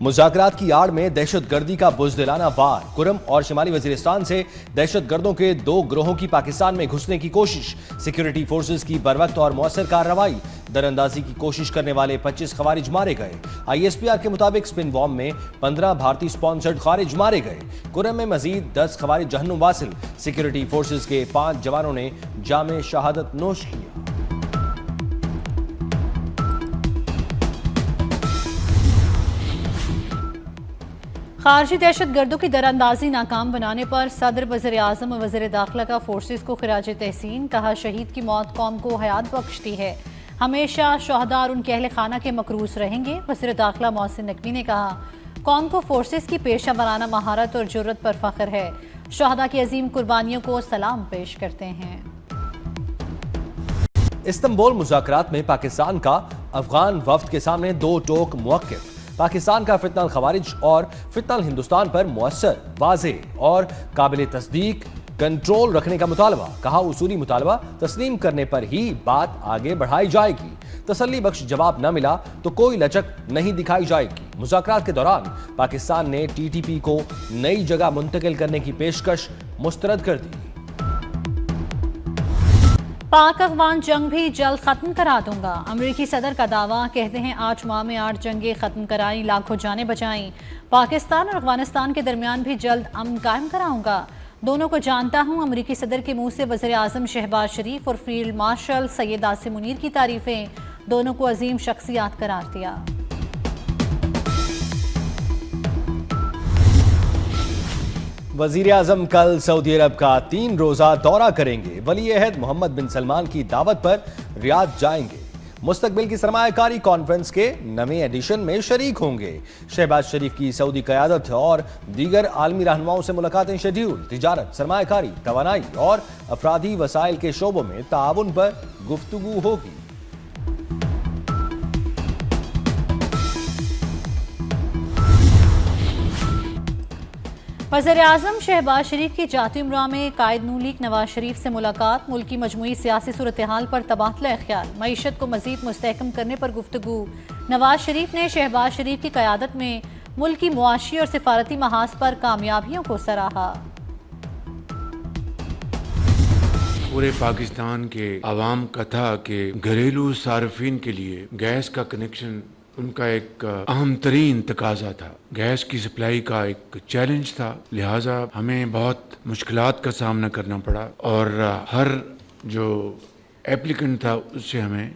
मुज़ाकरात की आड़ में दहशतगर्दी का बुज़दिलाना वार। कुरम और शिमाली वजीरिस्तान से दहशतगर्दों के 2 गिरोहों की पाकिस्तान में घुसने की कोशिश। सिक्योरिटी फोर्सेस की बरवक्त और मौसर कार्रवाई। दरअंदाजी की कोशिश करने वाले 25 खवारिज मारे गए। ISPR के मुताबिक स्पिन बॉम्ब में 15 भारतीय स्पॉन्सर्ड खारिज मारे गए। कुरम में मजीद 10 खवारिज जहन्नुम वासिल। सिक्योरिटी फोर्सेस के 5 जवानों ने जामे शहादत नोश किया। खारजी दहशत गर्दों की दरअंदाजी नाकाम बनाने पर सदर वज़ीर आज़म और वज़ीर दाखिला का फोर्सेस को खिराज तहसीन। कहा, शहीद की मौत कौम को हयात बख्शती है, हमेशा शहदा और उनके अहल खाना के मकरूस रहेंगे। वज़ीर दाखिला मोहसिन नकवी ने कहा, कौम को फोर्सेस की पेशा वराना महारत और जुर्रत पर फख्र है, शहदा की अजीम कुर्बानियों को सलाम पेश करते हैं। इस्तांबुल मुज़ाकरात में पाकिस्तान का अफगान वफ्द के सामने 2 टोक मुवक्किफ। पाकिस्तान का फितनल खवारिज और फितनल हिंदुस्तान पर मुअस्सर, वाज़ेह और काबिल तस्दीक कंट्रोल रखने का मुतालबा। कहा, उसूली मुतालबा तस्लीम करने पर ही बात आगे बढ़ाई जाएगी। तसल्ली बख्श जवाब न मिला तो कोई लचक नहीं दिखाई जाएगी। मुज़ाकरात के दौरान पाकिस्तान ने TTP को नई जगह मुंतकिल करने की पेशकश मुस्तरद कर दी। पाक अफगान जंग भी जल्द खत्म करा दूंगा, अमेरिकी सदर का दावा। कहते हैं 8 माह में 8 जंगें खत्म कराई, लाखों जानें बचाई। पाकिस्तान और अफगानिस्तान के दरमियान भी जल्द अमन कायम कराऊंगा। दोनों को जानता हूं। अमेरिकी सदर के मुंह से वज़ीर आज़म शहबाज शरीफ और फील्ड मार्शल सैयद आसिम मुनीर की तारीफें। दोनों को अजीम शख्सियात करार दिया। वज़ीर आज़म कल सऊदी अरब का 3 रोज़ा दौरा करेंगे। वली अहद मोहम्मद बिन सलमान की दावत पर रियाद जाएंगे। मुस्तकबिल की सरमायाकारी कॉन्फ्रेंस के नवे एडिशन में शरीक होंगे। शहबाज शरीफ की सऊदी क़यादत और दीगर आलमी रहनुमाओं से मुलाकातें शेड्यूल। तिजारत, सरमायाकारी, तवानाई और अफराधी वसाइल के शोबों में ताउन पर गुफ्तगू होगी। वज़ीर आज़म शहबाज शरीफ की जाती उम्रा में कायद नून लीग नवाज शरीफ से मुलाकात। मुल्क की मजमूई सियासी सूरत हाल पर तबादला ख्याल। मईशत को मजीद मुस्तहकम करने पर गुफ्तगू। नवाज शरीफ ने शहबाज शरीफ की क़यादत में मुल्क की मुआशी और सिफारती महाज पर कामयाबियों को सराहा। पूरे पाकिस्तान के आवाम का था कि घरेलू सार्फिन के लिए गैस का कनेक्शन उनका एक अहम तरीन तकाजा था। गैस की सप्लाई का एक चैलेंज था, लिहाजा हमें बहुत मुश्किलात का सामना करना पड़ा और हर जो एप्लीकेंट था उससे हमें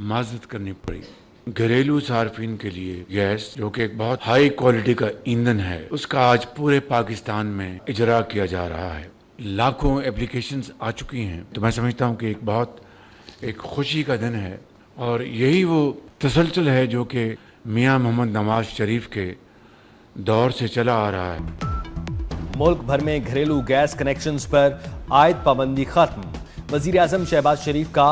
माजरत करनी पड़ी। घरेलू सार्फिन के लिए गैस, जो कि एक बहुत हाई क्वालिटी का ईंधन है, उसका आज पूरे पाकिस्तान में इजरा किया जा रहा है। लाखों एप्लीकेशंस आ चुकी हैं। तो मैं समझता हूँ कि एक खुशी का दिन है और यही वो तसलसल है जो कि मियाँ मोहम्मद नवाज शरीफ के दौर से चला आ रहा है। मुल्क भर में घरेलू गैस कनेक्शंस पर आयद पाबंदी खत्म। वज़ीर आज़म शहबाज शरीफ का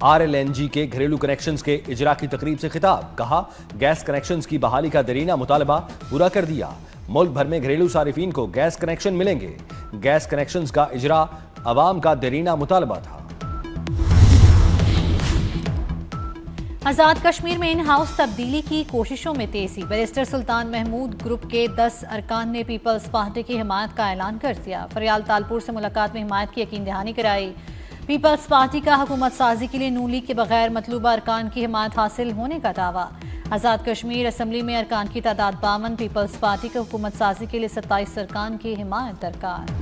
RLNG के घरेलू कनेक्शंस के इजरा की तकरीब से खिताब। कहा, गैस कनेक्शंस की बहाली का दरीना मुतालबा पूरा कर दिया। मुल्क भर में घरेलू सारिफीन को गैस कनेक्शन मिलेंगे। गैस कनेक्शंस का इजरा अवाम का दरीना मुतालबा था। आज़ाद कश्मीर में इन हाउस तब्दीली की कोशिशों में तेजी। बैरिस्टर सुल्तान महमूद ग्रुप के 10 अरकान ने पीपल्स पार्टी की हिमायत का ऐलान कर दिया। फरियाल तालपुर से मुलाकात में हिमायत की यकीन दहानी कराई। पीपल्स पार्टी का हुकूमत साजी के लिए नून लीग के बगैर मतलूबा अरकान की हिमायत हासिल होने का दावा। आज़ाद कश्मीर असम्बली में अरकान की तादाद 52। पीपल्स पार्टी के हुकूमत साजी के लिए 27 अरकान की हिमायत दरकार।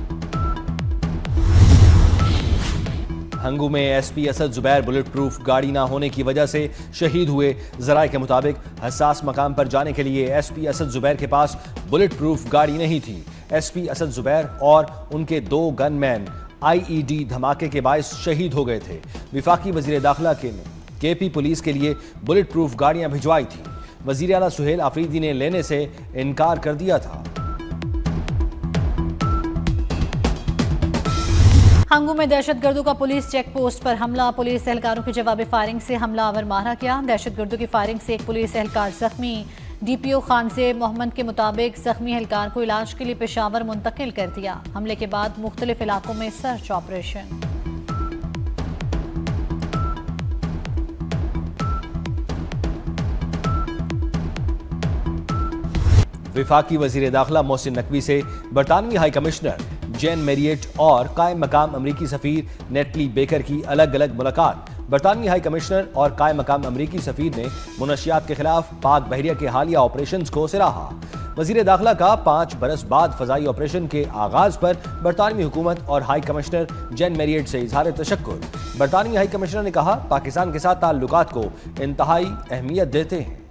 हंगू में SP Asad Zubair bullet proof गाड़ी ना होने की वजह से शहीद हुए। जराये के मुताबिक हसास मकाम पर जाने के लिए SP असद जुबैर के पास बुलेट प्रूफ गाड़ी नहीं थी। SP असद जुबैर और उनके 2 गनमैन IED धमाके के बायस शहीद हो गए थे। विफाकी वजीर दाखिला के KP पुलिस के लिए बुलेट प्रूफ गाड़ियां भिजवाई थी। वजीर आला सुहेल आफरीदी ने लेने से इनकार कर दिया था। हंगू में दहशतगर्दों का पुलिस चेक पोस्ट पर हमला। पुलिस एहलकारों की जवाबी फायरिंग से हमलावर मारा गया। दहशतगर्दों की फायरिंग से एक पुलिस एहलकार जख्मी। DPO खानजेब मोहम्मद के मुताबिक जख्मी एहलकार को इलाज के लिए पेशावर मुंतकिल कर दिया। हमले के बाद मुख्तलिफ इलाकों में सर्च ऑपरेशन। विफाकी वजीर दाखिला मोहसिन नकवी से बरतानवी हाई कमिश्नर जेन मेरियट और कायम मकाम अमरीकी सफीर नेटली बेकर की अलग अलग मुलाकात। बरतानवी हाई कमिश्नर और कायम मकाम अमरीकी सफीर ने मुनशियात के खिलाफ पाक बहरिया के हालिया ऑपरेशंस को सराहा। वजीर दाखिला का 5 बरस बाद फजाई ऑपरेशन के आगाज पर बरतानवी हुकूमत और हाई कमिश्नर जेन मेरियट से इजहार तशक्कुर। बरतानवी हाई कमिश्नर ने कहा, पाकिस्तान के साथ ताल्लुकात को इंतहाई अहमियत देते हैं।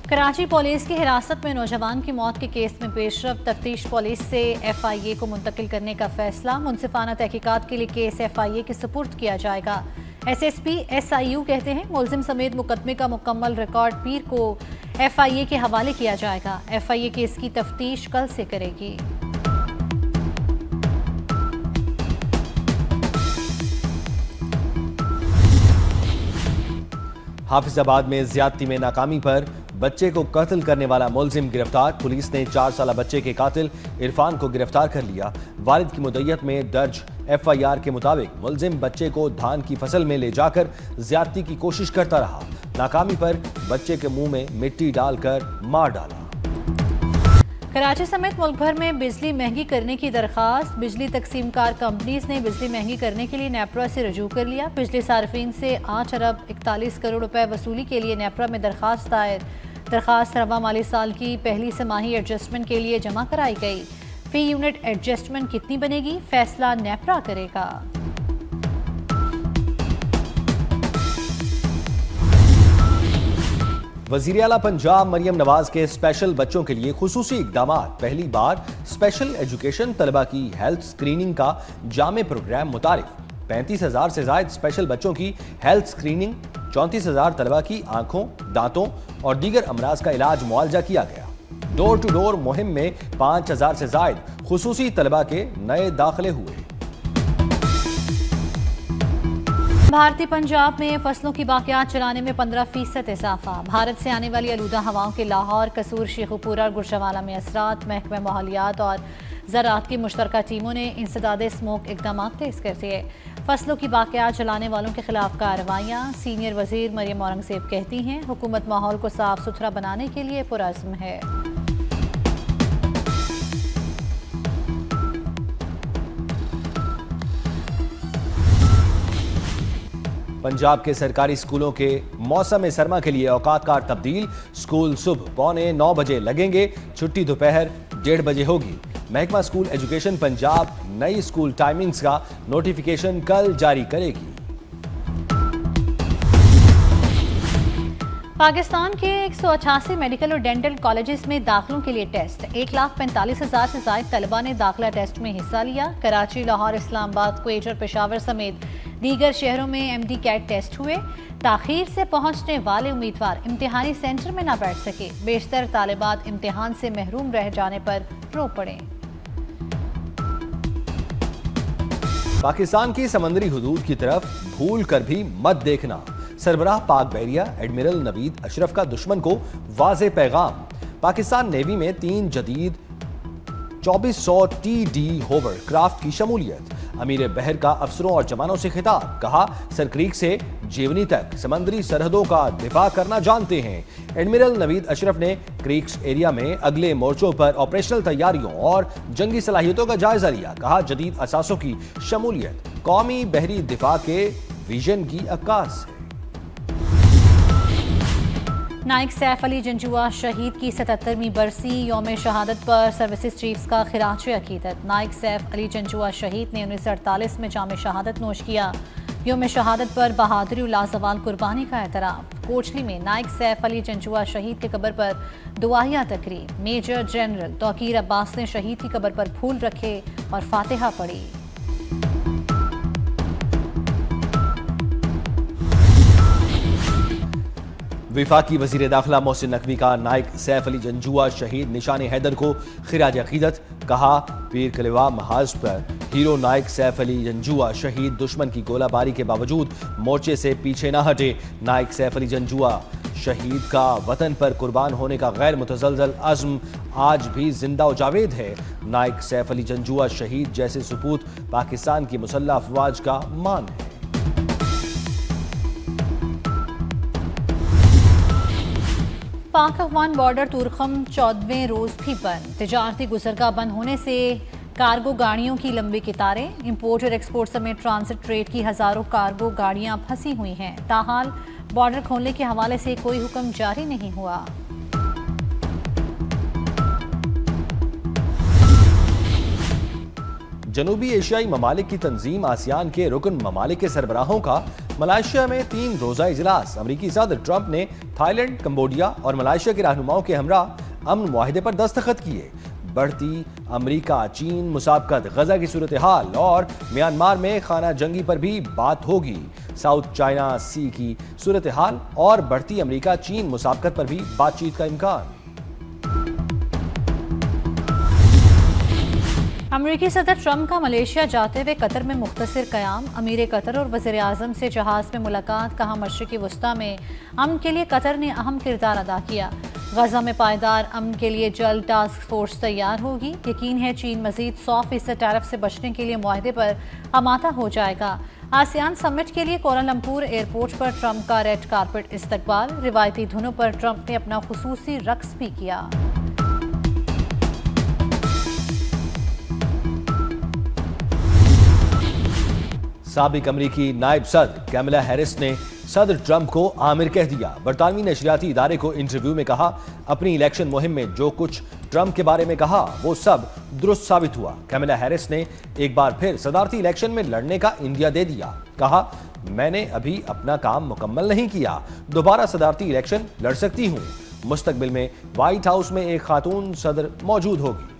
कराची पुलिस की हिरासत में नौजवान की मौत के केस में पेशरफ तफ्तीश पुलिस से FIA को मुंतकिल करने का फैसला। मुंसिफाना तहकीकात के लिए केस FIA के सुपुर्द किया जाएगा। SSP SIU कहते हैं मुलजिम समेत मुकदमे का मुकम्मल रिकॉर्ड पीर को FIA के हवाले किया जाएगा। FIA केस की तफ्तीश कल से करेगी। हाफिजाबाद में ज्यादती में नाकामी पर बच्चे को कत्ल करने वाला मुलजिम गिरफ्तार। पुलिस ने 4 साला बच्चे के कातिल इरफान को गिरफ्तार कर लिया। वालिद की मुद्दत में दर्ज FIR के मुताबिक मुलजिम बच्चे को धान की फसल में ले जाकर ज्यादती की कोशिश करता रहा। नाकामी पर बच्चे के मुंह में मिट्टी डालकर मार डाला। कराची समेत मुल्क भर में बिजली महंगी करने की दरखास्त। बिजली तकसीमकार कंपनीज ने बिजली महंगी करने के लिए नेपरा से रजू कर लिया। बिजली सार्फिन से 8 अरब 41 करोड़ रुपए वसूली के लिए नेपरा में दरखास्त दायर। दरखास्त रवा माली साल की पहली तिमाही एडजस्टमेंट के लिए जमा कराई गई। फी यूनिट एडजस्टमेंट कितनी बनेगी, फैसला नेपरा करेगा। वजीर आला पंजाब मरियम नवाज के स्पेशल बच्चों के लिए खुसूसी इकदामात। पहली बार स्पेशल एजुकेशन तलबा की हेल्थ स्क्रीनिंग का जामे प्रोग्राम मुतारिफ। 35,000 से ज्यादा स्पेशल बच्चों की हेल्थ स्क्रीनिंग, 34,000 तलबा की आंखों, दांतों और दीगर अमराज का इलाज मुआवजा किया गया। डोर टू डोर मुहिम में 5,000 से ज्यादा खुसूसी तलबा के नए दाखिले हुए। भारतीय पंजाब में फसलों की बाकियात चलाने में 15% इजाफा। भारत से आने वाली आलूदा हवाओं के लाहौर, कसूर, शेखुपुरा और गुरशवाला में असरात। महकमा माहौलियात और ज़राअत की मुश्तरका टीमों ने इंसदाद स्मोक इकदाम तेज कर दिए। फसलों की बाकियात चलाने वालों के खिलाफ कार्रवाइयाँ। सीनियर वजीर मरियम औरंगजेब कहती हैं हुकूमत माहौल को साफ सुथरा बनाने के लिए पुरअज़्म है। पंजाब के सरकारी स्कूलों के मौसम सरमा के लिए औकातकार तब्दील। स्कूल सुबह 8:45 बजे लगेंगे, छुट्टी दोपहर 1:30 बजे होगी। महकमा स्कूल एजुकेशन पंजाब नई स्कूल टाइमिंग्स का नोटिफिकेशन कल जारी करेगी। पाकिस्तान के 188 मेडिकल और डेंटल कॉलेजेस में दाखिलों के लिए टेस्ट। 1,45,000 से ज्यादा तलबा ने दाखिला टेस्ट में हिस्सा लिया। कराची, लाहौर, इस्लामाबाद, क्वेट और पेशावर समेत दीगर शहरों में MD कैट टेस्ट हुए। ताखीर से पहुंचने वाले उम्मीदवार इम्तिहानी सेंटर में न बैठ सके। बेशतर तालिबात इम्तिहान से महरूम रह जाने पर रो पड़े। पाकिस्तान की समंदरी हुदूद की तरफ भूल कर भी मत देखना। सरबराह पाक बहरिया एडमिरल नवीद अशरफ का दुश्मन को वाज़े पैगाम। पाकिस्तान नेवी में 3 जदीद 2400 TD होवर क्राफ्ट की शमूलियत। अमीर बहर का अफसरों और जवानों से खिताब। कहा, सरक्रीक से जेवनी तक समंदरी सरहदों का दिफा करना जानते हैं। एडमिरल नवीद अशरफ ने क्रीक्स एरिया में अगले मोर्चों पर ऑपरेशनल तैयारियों और जंगी सलाहियतों का जायजा लिया। कहा, जदीद असासों की शमूलियत कौमी बहरी दिफा के विजन की अक्कास है। नाइक सैफ अली जंजुआ शहीद की 77वीं बरसी। यौम शहादत पर सर्विसेज चीफ्स का खिराज अकीदत। नाइक सैफ अली जंजुआ शहीद ने 1948 में जाम शहादत नोश किया। यौम शहादत पर बहादुरी लाजवाल कुर्बानी का एतराफ़। कोचली में नाइक सैफ अली जंजुआ शहीद के कब्र पर दुआया तकरीब। मेजर जनरल तौकीर अब्बास ने शहीद की कब्र पर फूल रखे और फातिहा पढ़ी। विफाकी वजीर दाखिला मोहसिन नकवी का नाइक सैफ अली जंजुआ शहीद निशान हैदर को खिराज अकीदत। कहा, पीर कलेवा महाज पर हीरो नाइक सैफ अली जंजुआ शहीद दुश्मन की गोलाबारी के बावजूद मोर्चे से पीछे न हटे। नाइक सैफ अली जंजुआ शहीद का वतन पर कुर्बान होने का गैर मुतज़लज़ल अज़्म आज भी जिंदा व जावेद है। नाइक सैफ अली जंजुआ शहीद जैसे सुपूत पाकिस्तान की मुसल्लह अफवाज का मान है। पाक अफगान बॉर्डर तुरखम 14वें रोज भी बंद। तिजारती गुजरगाह बंद होने से कार्गो गाड़ियों की लंबी कतारें। इंपोर्ट और एक्सपोर्ट समेत ट्रांजिट ट्रेड की हजारों कार्गो गाड़ियां फंसी हुई हैं। ताहाल बॉर्डर खोलने के हवाले से कोई हुक्म जारी नहीं हुआ। जनूबी एशियाई ममालिक की तंजीम आसियान के रुकन ममालिक के सरबराहों का मलाइशिया में 3 रोजा इजलास। अमरीकी सदर ट्रंप ने थाईलैंड, कंबोडिया और मलाइशिया के रहनुमाओं के हमरा अमन मुआहिदे पर दस्तखत किए। बढ़ती अमरीका चीन मुसाबकत, गजा की सूरत हाल और म्यांमार में खाना जंगी पर भी बात होगी। साउथ चाइना सी की सूरत हाल और बढ़ती अमरीका चीन मुसाबकत पर भी बातचीत का इम्कान। अमेरिकी सदर ट्रंप का मलेशिया जाते हुए कतर में मुख्तसर क़याम। अमीर कतर और वज़ीर आज़म से जहाज़ में मुलाकात। कहा मशरिक़ी वस्ता में अमन के लिए कतर ने अहम किरदार अदा किया। गजा में पायदार अमन के लिए जल्द टास्क फोर्स तैयार होगी। यकीन है चीन मजीद 100% टैरिफ से बचने के लिए मुआहदे पर आमादा हो जाएगा। आसियान समिट के लिए कोलालमपुर एयरपोर्ट पर ट्रंप का रेड कारपेट इस्तकबाल। रिवायती धुनों पर ट्रंप ने अपना खुसूसी रक्स भी किया। साबिक अमरीकी नायब सदर कैमला हैरिस ने सदर ट्रंप को आमिर कह दिया। बरतानवी नशरियाती इदारे को इंटरव्यू में कहा, अपनी इलेक्शन मुहिम में जो कुछ ट्रंप के बारे में कहा वो सब दुरुस्त साबित हुआ। कैमला हैरिस ने एक बार फिर सदारती इलेक्शन में लड़ने का इंदिया दे दिया। कहा, मैंने अभी अपना काम मुकम्मल नहीं किया, दोबारा सदारती इलेक्शन लड़ सकती हूँ। मुस्तकबिल में व्हाइट हाउस में एक खातून सदर मौजूद होगी।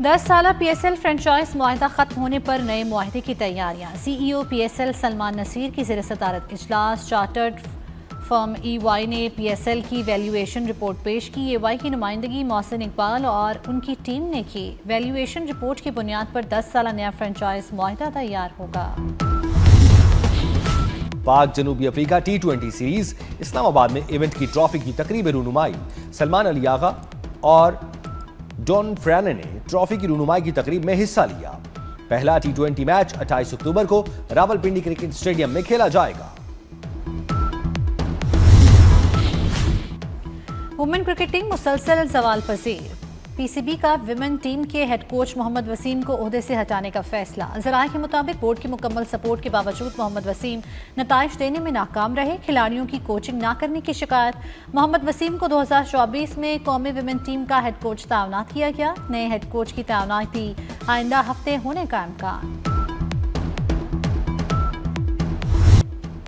10 साला PSL फ्रेंचाइज मुआहिदा खत्म होने पर नए मुआहिदे की तैयारियां। CEO PSL सलमान नसीर की ज़ेर सदारत इजलास। चार्टर्ड फर्म EY ने PSL की वैल्यूएशन रिपोर्ट पेश की। EY की नुमाइंदगी मोहसिन इकबाल और उनकी टीम ने की। वैल्यूएशन रिपोर्ट की बुनियाद पर 10 साला नया फ्रेंचाइज मुआहिदा तैयार होगा। पाक जनूबी अफ्रीका T20 सीरीज इस्लामाबाद में इवेंट की ट्रॉफी की तकरीब रूनुमाई। सलमान अली आगा और डॉन फ्रैने ने ट्रॉफी की रूनुमाई की तकरीब में हिस्सा लिया। पहला T20 मैच 28 अक्टूबर को रावलपिंडी क्रिकेट स्टेडियम में खेला जाएगा। वुमेन क्रिकेट टीम मुसलसल सवाल पजीर। PCB का विमेन टीम के हेड कोच मोहम्मद वसीम को ओहदे से हटाने का फैसला। ज़राए के मुताबिक बोर्ड की मुकम्मल सपोर्ट के बावजूद मोहम्मद वसीम नताइज देने में नाकाम रहे। खिलाड़ियों की कोचिंग ना करने की शिकायत। मोहम्मद वसीम को 2024 में कौमी विमेन टीम का हेड कोच तैनात किया गया। नए हेड कोच की तैनाती आइंदा हफ्ते होने का इम्कान।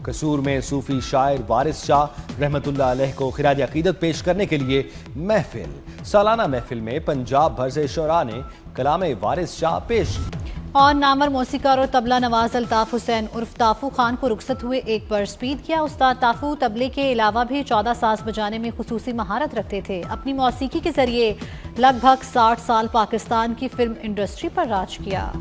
कसूर में सूफी शायर वारिस शाह रहमतुल्लाह अलैह को खिराज अकीदत पेश करने के लिए महफिल। सालाना महफिल में पंजाब भर से शुरा ने कलाम वारिस शाह पेश की। और नामवर मौसीकार और तबला नवाज अल्ताफ हुसैन उर्फ ताफू खान को रुखसत हुए एक बर्स बीत गया। उस्ताद ताफू तबले के अलावा भी 14 साज बजाने में खुसूसी महारत रखते थे। अपनी मौसीकी के जरिए लगभग 60 साल पाकिस्तान की फिल्म इंडस्ट्री पर राज किया।